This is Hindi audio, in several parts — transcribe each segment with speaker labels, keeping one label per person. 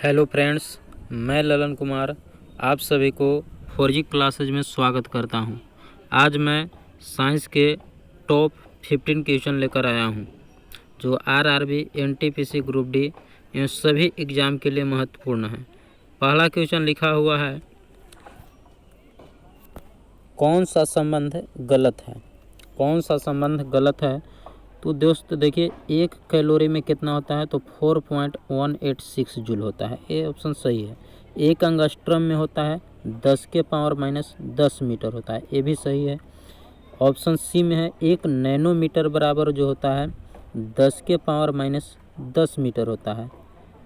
Speaker 1: हेलो फ्रेंड्स, मैं ललन कुमार आप सभी को 4G क्लासेज में स्वागत करता हूं। आज मैं साइंस के टॉप 15 क्वेश्चन लेकर आया हूं, जो आरआरबी, एनटीपीसी, ग्रुप डी इन सभी एग्ज़ाम के लिए महत्वपूर्ण है। पहला क्वेश्चन लिखा हुआ है, कौन सा संबंध गलत है? कौन सा संबंध गलत है? तो दोस्त देखिए, 1 कैलोरी में कितना होता है? तो 4.186 जूल होता है। ये ऑप्शन सही है। 1 एंगस्ट्रम में होता है 10⁻⁻10 मीटर होता है, ये भी सही है। ऑप्शन सी में है 1 नैनोमीटर बराबर जो होता है 10⁻⁻10 मीटर होता है।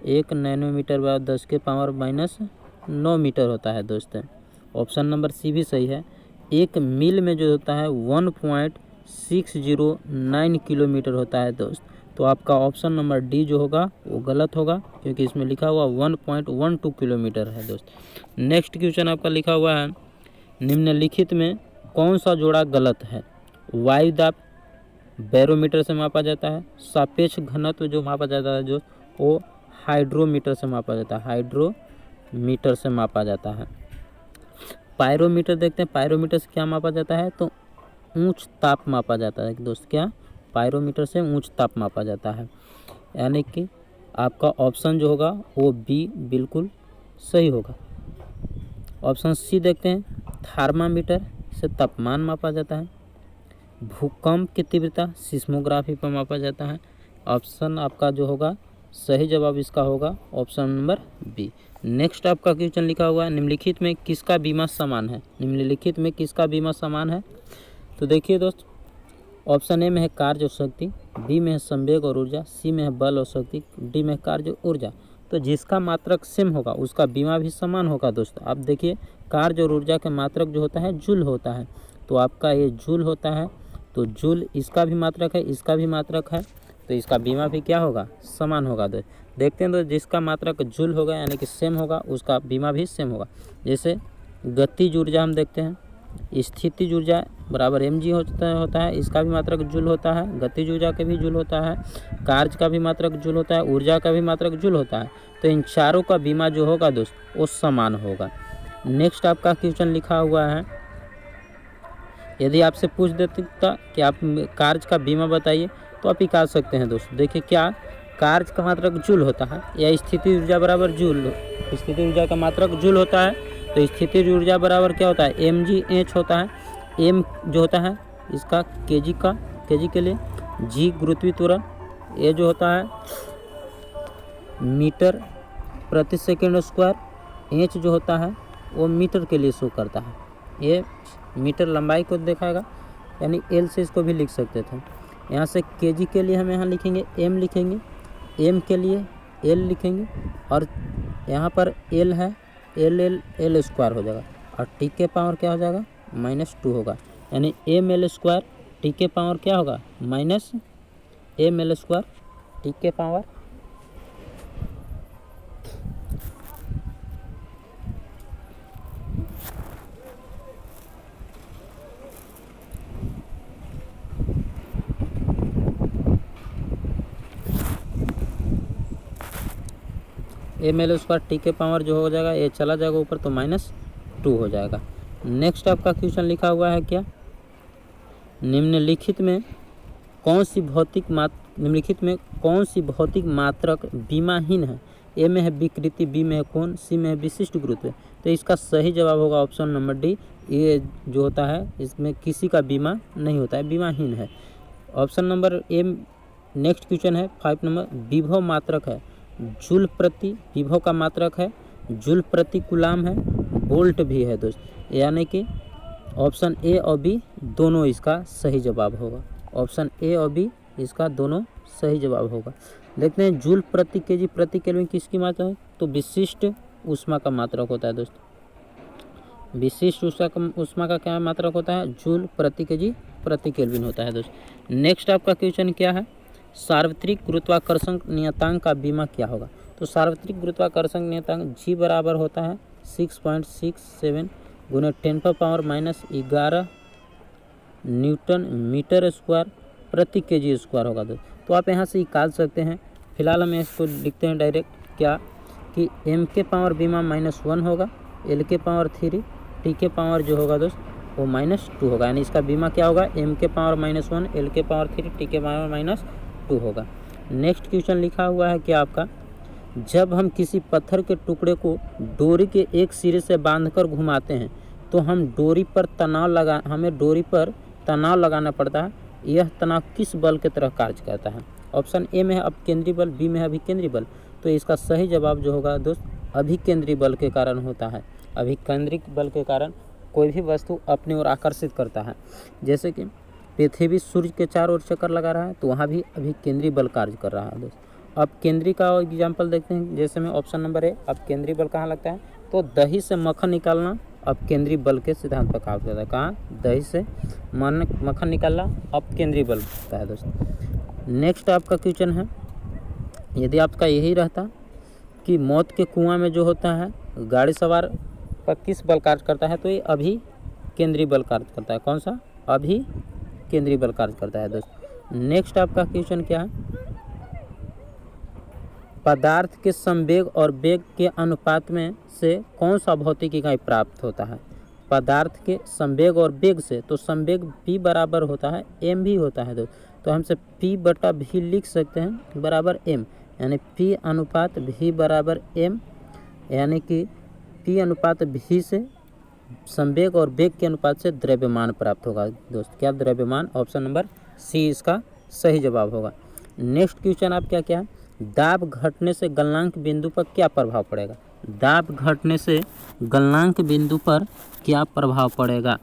Speaker 1: 1 नैनोमीटर बराबर 10⁻⁻9 मीटर होता है दोस्तों। ऑप्शन नंबर सी भी सही है। 1 मील में जो होता है 1.609 किलोमीटर होता है दोस्त। तो आपका ऑप्शन नंबर डी जो होगा वो गलत होगा, क्योंकि इसमें लिखा हुआ 1.12 किलोमीटर है दोस्त। नेक्स्ट क्वेश्चन आपका लिखा हुआ है, निम्नलिखित में कौन सा जोड़ा गलत है? वायुदाब बैरोमीटर से मापा जाता है। सापेक्ष घनत्व जो मापा जाता है जो वो हाइड्रोमीटर से मापा जाता है। हाइड्रोमीटर से मापा जाता है। पायरोमीटर देखते हैं, पायरोमीटर से क्या मापा जाता है? तो ऊंच ताप मापा जाता है दोस्त। क्या? पायरोमीटर से ऊंच ताप मापा जाता है। यानी कि आपका ऑप्शन जो होगा वो बी बिल्कुल सही होगा। ऑप्शन सी देखते हैं, थर्मामीटर से तापमान मापा जाता है। भूकंप की तीव्रता सिस्मोग्राफी पर मापा जाता है। ऑप्शन आपका जो होगा सही जवाब इसका होगा ऑप्शन नंबर बी। नेक्स्ट आपका क्वेश्चन लिखा हुआ है, निम्नलिखित में किसका बीमा समान है? निम्नलिखित में किसका बीमा समान है? तो देखिए दोस्त, ऑप्शन ए में है कार्य और शक्ति, बी में है संवेग और ऊर्जा, सी में है बल और शक्ति, डी में है कार्य और ऊर्जा। तो जिसका मात्रक सेम होगा उसका बीमा भी समान होगा दोस्त। आप देखिए, कार्य और ऊर्जा के मात्रक जो होता है जूल होता है, तो आपका ये जूल होता है। तो जूल इसका भी मात्रक है, इसका भी मात्रक है, तो इसका बीमा भी क्या होगा? समान होगा दोस्त। देखते हैं दोस्त, जिसका मात्रक जूल होगा यानी कि सेम होगा उसका बीमा भी सेम होगा। जैसे गतिज ऊर्जा हम देखते हैं, स्थितिज ऊर्जा बराबर mg होता है, इसका भी मात्रक जूल होता है। गतिज ऊर्जा का भी जूल होता है, कार्य का भी मात्रक जूल होता है, ऊर्जा का भी मात्रक जूल होता है। तो इन चारों का बीमा जो होगा दोस्त वो समान होगा। नेक्स्ट आपका क्वेश्चन लिखा हुआ है, यदि आपसे पूछ देता कि आप कार्य का बीमा बताइए तो आप निकाल सकते हैं दोस्त। देखिए, क्या कार्य का मात्रक जूल होता है या स्थिति ऊर्जा बराबर जूल? स्थिति ऊर्जा का मात्रक जूल होता है, तो स्थिति ऊर्जा बराबर क्या होता है? mgh होता है। m जो होता है इसका केजी के लिए, g गुरुत्वीय त्वरण, ये जो होता है मीटर प्रति सेकंड स्क्वायर, h जो होता है वो मीटर के लिए शो करता है। ये मीटर लंबाई को दिखाएगा, यानी l से इसको भी लिख सकते थे। यहाँ से kg के लिए हम यहाँ लिखेंगे m लिखेंगे, m के लिए l लिखेंगे, और यहाँ पर l है, l स्क्वायर हो जाएगा, और t के पावर क्या हो जाएगा? -2 होगा। यानी ml स्क्वायर t के पावर क्या होगा? -ml स्क्वायर t के पावर ml स्क्वायर टी के पावर जो हो जाएगा ये चला जाएगा ऊपर, तो -2 हो जाएगा। नेक्स्ट आपका क्वेश्चन लिखा हुआ है, क्या? निम्नलिखित में कौन सी भौतिक मात्रक बीमाहीन है? ए में है विकृति, बी में है कोण, सी में है विशिष्ट गुरुत्व। तो इसका सही जवाब होगा ऑप्शन नंबर डी। ये जो होता है इसमें किसी का बीमा नहीं होता है, बीमाहीन है। Option number A. Next question है 5 नंबर, विभव मात्रक है जूल प्रति, विभव का मात्रक है जूल प्रति कूलाम है, वोल्ट भी है दोस्त। यानी कि ऑप्शन ए और बी दोनों इसका सही जवाब होगा। ऑप्शन ए और बी इसका दोनों सही जवाब होगा। देखते हैं, जूल प्रति केजी प्रति केल्विन किसकी मात्रा है? तो विशिष्ट ऊष्मा का मात्रक होता है दोस्त। विशिष्ट ऊष्मा का क्या मात्रक होता है? जूल प्रति केजी प्रति केल्विन होता है दोस्त। नेक्स्ट आपका क्वेश्चन क्या है, सार्वत्रिक गुरुत्वाकर्षण नियतांक का बीमा क्या होगा? तो सार्वत्रिक गुरुत्वाकर्षण नियतांक g बराबर होता है 6.67 गुना 10⁻⁻11 न्यूटन मीटर स्क्वायर प्रति केजी स्क्वायर होगा दोस्त। तो आप यहाँ से निकाल सकते हैं। फिलहाल हम इसको लिखते हैं डायरेक्ट, क्या कि m के पावर बीमा -1 होगा, l के पावर 3, t के पावर जो होगा दोस्त वो -2 होगा। यानी इसका बीमा क्या होगा, m के पावर -1, l के पावर 3, t के पावर -2 होगा। नेक्स्ट क्वेश्चन लिखा हुआ है कि आपका जब हम किसी पत्थर के टुकड़े को डोरी के एक सिरे से बांधकर घुमाते हैं तो हमें डोरी पर तनाव लगाना पड़ता है। यह तनाव किस बल की तरह कार्य करता है? ऑप्शन ए में है अपकेंद्री बल, बी में है अभिकेंद्री बल। तो इसका सही जवाब जो होगा दोस्त अभिकेंद्री बल के कारण होता है। अभिकेंद्री बल के कारण कोई भी वस्तु अपनी ओर आकर्षित करता है। जैसे कि पृथ्वी सूर्य के चारों ओर चक्कर लगा रहा है तो वहाँ भी अभिकेंद्री बल कार्य कर रहा है दोस्त। अब केंद्री का एग्जाम्पल देखते हैं। जैसे में ऑप्शन नंबर ए अपकेंद्री बल कहाँ लगता है, तो दही से मक्खन निकालना अपकेंद्री बल के सिद्धांत पर काम करता है। कहाँ, दही से मक्खन निकालना अपकेंद्री बल होता है दोस्त। नेक्स्ट आपका क्वेश्चन है, यदि आपका यही रहता कि मौत के कुआं में जो होता है गाड़ी सवार पर किस बल कार्य करता है, तो ये अभिकेंद्री बल कार्य करता है। कौन सा, अभिकेंद्री बल कार्य करता है दोस्त। नेक्स्ट आपका क्वेश्चन क्या है, पदार्थ के संवेग और वेग के अनुपात में से कौन सा भौतिक इकाई प्राप्त होता है? पदार्थ के संवेग और वेग से, तो संवेग p बराबर होता है m भी होता है दोस्त। तो हमसे p/v लिख सकते हैं बराबर m, यानी p अनुपात v बराबर m, यानी कि p अनुपात v से संवेग और वेग के अनुपात से द्रव्यमान प्राप्त होगा दोस्त। क्या द्रव्यमान? ऑप्शन नंबर सी इसका सही जवाब होगा। नेक्स्ट क्वेश्चन आप क्या है, दाब घटने से गलनांक बिंदु पर क्या प्रभाव पड़ेगा? दाब घटने से गलनांक बिंदु पर क्या प्रभाव पड़ेगा?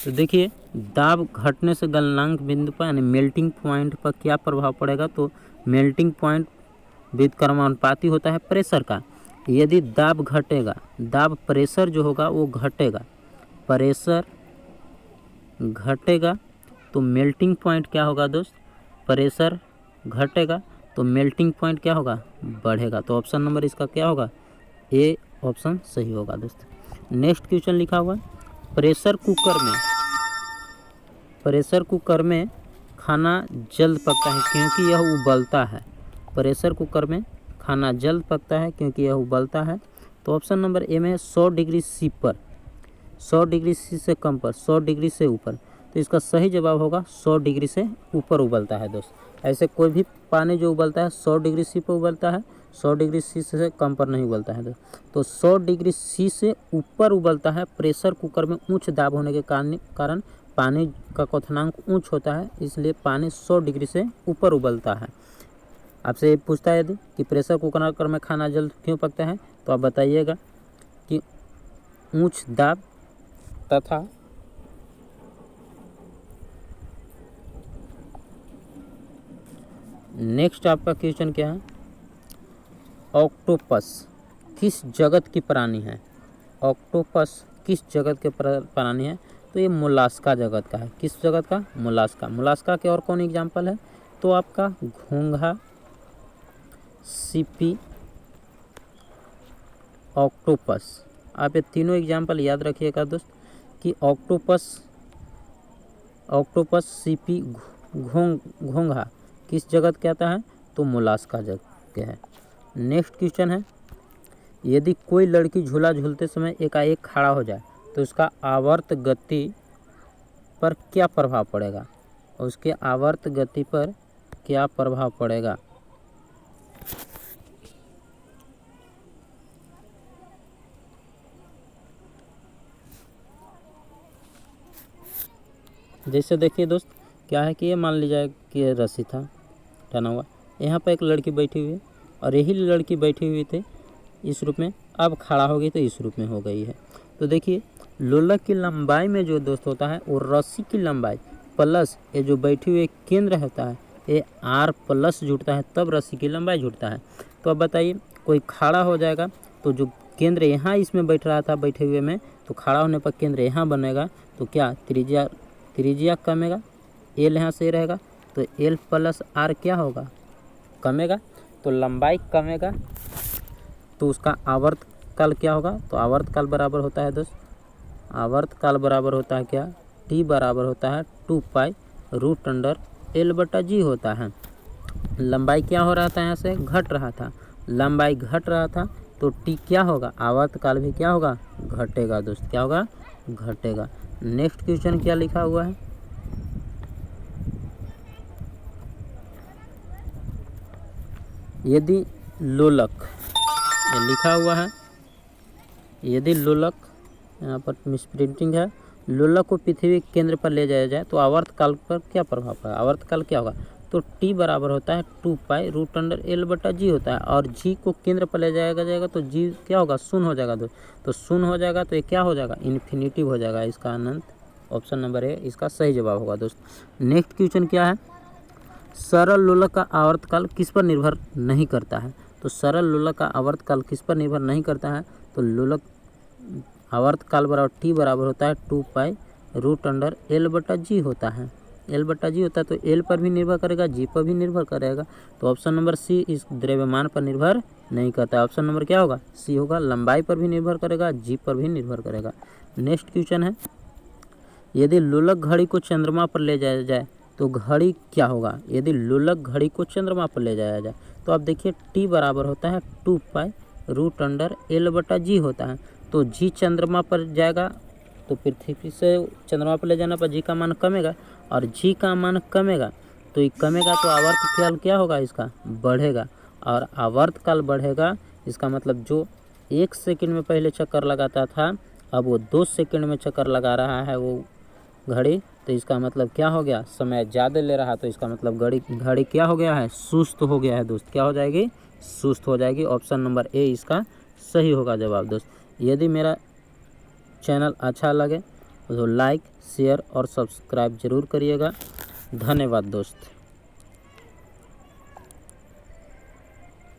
Speaker 1: तो देखिए, दाब घटने से गलनांक बिंदु पर यानी मेल्टिंग पॉइंट पर क्या प्रभाव पड़ेगा, तो मेल्टिंग पॉइंट व्युत्क्रमानुपाती होता है प्रेशर का। यदि दाब घटेगा, दाब प्रेशर जो होगा वो घटेगा, प्रेशर घटेगा तो मेल्टिंग पॉइंट क्या होगा दोस्त, प्रेशर घटेगा तो मेल्टिंग पॉइंट क्या होगा, बढ़ेगा। तो ऑप्शन नंबर इसका क्या होगा, ए ऑप्शन सही होगा दोस्त। नेक्स्ट क्वेश्चन लिखा हुआ है, प्रेशर कुकर में खाना जल्द पकता है क्योंकि यह उबलता है। प्रेशर कुकर में खाना जल्द पकता है क्योंकि यह उबलता है। तो ऑप्शन नंबर ए में 100 डिग्री सी पर, 100 डिग्री सी से कम पर, 100 डिग्री से ऊपर। तो इसका सही जवाब होगा 100 डिग्री से ऊपर उबलता है दोस्त। ऐसे कोई भी पानी जो उबलता है 100 डिग्री सी पर उबलता है, 100 डिग्री सी से कम पर नहीं उबलता है दोस्त। तो 100 डिग्री सी से ऊपर उबलता है। प्रेशर कुकर में उच्च दाब होने के कारण पानी का क्वथनांक उच्च होता है, इसलिए पानी 100 डिग्री से ऊपर उबलता है। आपसे ये पूछता है यदि कि प्रेशर कुकर में खाना जल्द क्यों पकता है, तो आप बताइएगा कि उच्च दाब तथा नेक्स्ट आपका क्वेश्चन क्या है, ऑक्टोपस किस जगत की प्राणी है? ऑक्टोपस किस जगत के प्राणी है? तो ये मोलास्का जगत का है। किस जगत का? मोलास्का। मोलास्का के और कौन एग्जाम्पल है, तो आपका घोंघा, सीपी, ऑक्टोपस। आप ये तीनों एग्जाम्पल याद रखिएगा दोस्त कि ऑक्टोपस, सीपी, घोंघा किस जगत के आता है, तो मोलास्का जगत के है। नेक्स्ट क्वेश्चन है, यदि कोई लड़की झूला झूलते समय एकाएक खड़ा हो जाए तो उसका आवर्त गति पर क्या प्रभाव पड़ेगा? उसके आवर्त गति पर क्या प्रभाव पड़ेगा? जैसे देखिए दोस्त, क्या है कि ये मान लीजिए कि ये रस्सी था टना हुआ, यहाँ पर एक लड़की बैठी हुई है और यही लड़की बैठी हुई थी इस रूप में, अब खड़ा हो गई तो इस रूप में हो गई है। तो देखिए, लोलक की लंबाई में जो दोस्त होता है वो रस्सी की लंबाई प्लस ये जो बैठी हुई केंद्र होता है ये आर प्लस जुड़ता है, तब रस्सी की लंबाई जुड़ता है। तो अब बताइए, कोई खड़ा हो जाएगा तो जो केंद्र यहाँ इसमें बैठ रहा था बैठे हुए में, तो खड़ा होने पर केंद्र यहाँ बनेगा, तो क्या त्रिज्या कमेगा, एल यहाँ से रहेगा, तो एल प्लस आर क्या होगा, कमेगा। तो लंबाई कमेगा तो उसका आवर्तकाल क्या होगा, तो आवर्तकाल बराबर होता है दोस्त, आवर्तकाल बराबर होता है क्या, टी बराबर होता है 2 पाई रूट अंडर एल बटा जी होता है। लंबाई क्या हो रहा था, यहाँ से घट रहा था, लंबाई घट रहा था, तो टी क्या होगा, आवर्तकाल भी क्या होगा, घटेगा दोस्त, क्या होगा, घटेगा। नेक्स्ट क्वेश्चन क्या लिखा हुआ है, यदि लोलक, ये लिखा हुआ है, यदि लोलक, यहाँ पर मिसप्रिंटिंग है, लोलक को पृथ्वी के केंद्र पर ले जाया जाए तो आवर्तकाल पर क्या प्रभाव पड़ेगा, आवर्तकाल क्या होगा, तो टी बराबर होता है 2π√L/g होता है, और जी को केंद्र पर ले जाएगा तो जी क्या होगा, शून्य हो जाएगा दोस्त, तो शून्य हो जाएगा तो ये क्या हो जाएगा, इन्फिनिटिव हो जाएगा। इसका अनंत, ऑप्शन नंबर ए इसका सही जवाब होगा दोस्त। नेक्स्ट क्वेश्चन क्या है, सरल लोलक का आवर्तकाल किस पर निर्भर नहीं करता है, तो सरल लोलक का आवर्तकाल किस पर निर्भर नहीं करता है, तो लोलक आवर्तकाल बराबर टी बराबर होता है 2π√L/g होता है, L/g होता है, तो L पर भी निर्भर करेगा, G पर भी निर्भर करेगा, तो ऑप्शन नंबर सी इस द्रव्यमान पर निर्भर नहीं करता है। ऑप्शन नंबर क्या होगा, सी होगा, लंबाई पर भी निर्भर करेगा, G पर भी निर्भर करेगा। नेक्स्ट क्वेश्चन है, यदि लोलक घड़ी को चंद्रमा पर ले जाया जाए तो घड़ी क्या होगा, यदि लोलक घड़ी को चंद्रमा पर ले जाया जाए तो आप देखिए टी बराबर होता है 2π√L/g होता है, तो जी चंद्रमा पर जाएगा तो पृथ्वी से चंद्रमा पर ले जाने पर जी का मान कमेगा, और जी का मान कमेगा तो ये कमेगा तो आवर्तकाल क्या होगा, इसका बढ़ेगा, और आवर्तकाल बढ़ेगा, इसका मतलब जो 1 सेकंड में पहले चक्कर लगाता था अब वो 2 सेकंड में चक्कर लगा रहा है वो घड़ी, तो इसका मतलब क्या हो गया, समय ज़्यादा ले रहा, तो इसका मतलब घड़ी क्या हो गया है, सुस्त हो गया है दोस्त, क्या हो जाएगी, सुस्त हो जाएगी। ऑप्शन नंबर ए इसका सही होगा जवाब दोस्त। यदि मेरा चैनल अच्छा लगे तो लाइक, शेयर और सब्सक्राइब जरूर करिएगा। धन्यवाद दोस्त।